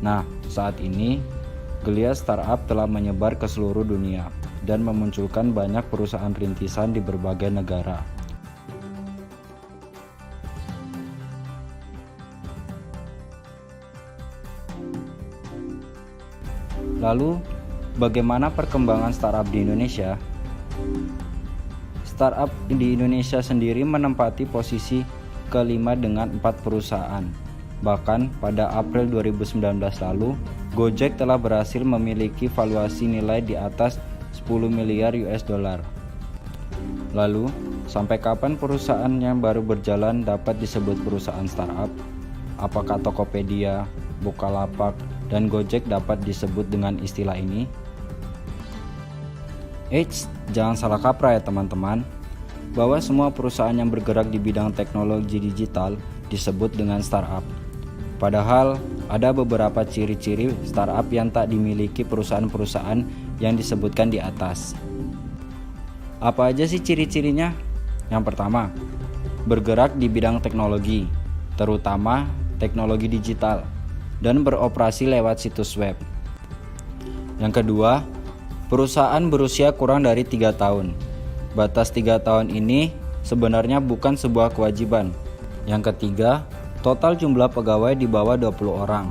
Nah, saat ini geliat startup telah menyebar ke seluruh dunia dan memunculkan banyak perusahaan rintisan di berbagai negara. Lalu, bagaimana perkembangan startup di Indonesia? Startup di Indonesia sendiri menempati posisi kelima dengan 4 perusahaan. Bahkan pada April 2019 lalu, Gojek telah berhasil memiliki valuasi nilai di atas 10 miliar US dollar. Lalu, sampai kapan perusahaan yang baru berjalan dapat disebut perusahaan startup? Apakah Tokopedia, Bukalapak, dan Gojek dapat disebut dengan istilah ini? Eits, jangan salah kaprah ya teman-teman, bahwa semua perusahaan yang bergerak di bidang teknologi digital disebut dengan startup. Padahal ada beberapa ciri-ciri startup yang tak dimiliki perusahaan-perusahaan yang disebutkan di atas. Apa aja sih ciri-cirinya? Yang pertama, bergerak di bidang teknologi, terutama teknologi digital, dan beroperasi lewat situs web. Yang kedua, perusahaan berusia kurang dari 3 tahun. Batas 3 tahun ini sebenarnya bukan sebuah kewajiban. Yang ketiga, total jumlah pegawai di bawah 20 orang.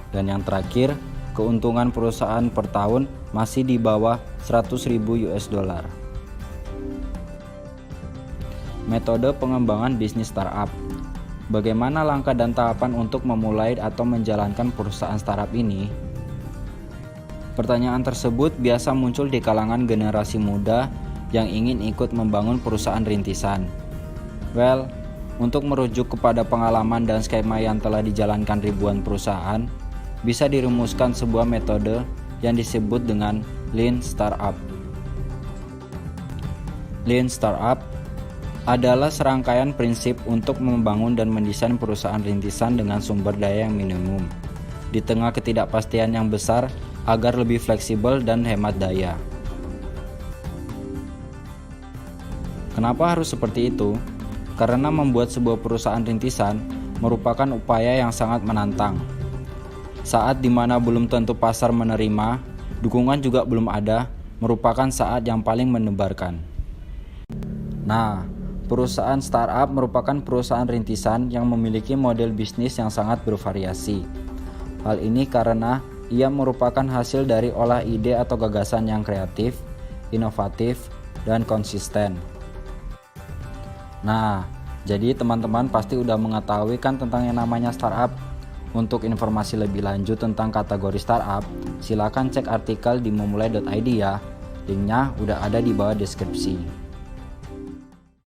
Dan yang terakhir, keuntungan perusahaan per tahun masih di bawah 100.000 US dollar. Metode pengembangan bisnis startup. Bagaimana langkah dan tahapan untuk memulai atau menjalankan perusahaan startup ini? Pertanyaan tersebut biasa muncul di kalangan generasi muda yang ingin ikut membangun perusahaan rintisan. Well, untuk merujuk kepada pengalaman dan skema yang telah dijalankan ribuan perusahaan, bisa dirumuskan sebuah metode yang disebut dengan Lean Startup. Lean Startup adalah serangkaian prinsip untuk membangun dan mendesain perusahaan rintisan dengan sumber daya yang minimum, di tengah ketidakpastian yang besar agar lebih fleksibel dan hemat daya. Kenapa harus seperti itu? Karena membuat sebuah perusahaan rintisan merupakan upaya yang sangat menantang. Saat dimana belum tentu pasar menerima, dukungan juga belum ada, merupakan saat yang paling mendebarkan. Nah, perusahaan startup merupakan perusahaan rintisan yang memiliki model bisnis yang sangat bervariasi. Hal ini karena ia merupakan hasil dari olah ide atau gagasan yang kreatif, inovatif, dan konsisten. Nah, jadi teman-teman pasti udah mengetahui kan tentang yang namanya startup. Untuk informasi lebih lanjut tentang kategori startup, silakan cek artikel di memulai.id ya. Linknya udah ada di bawah deskripsi.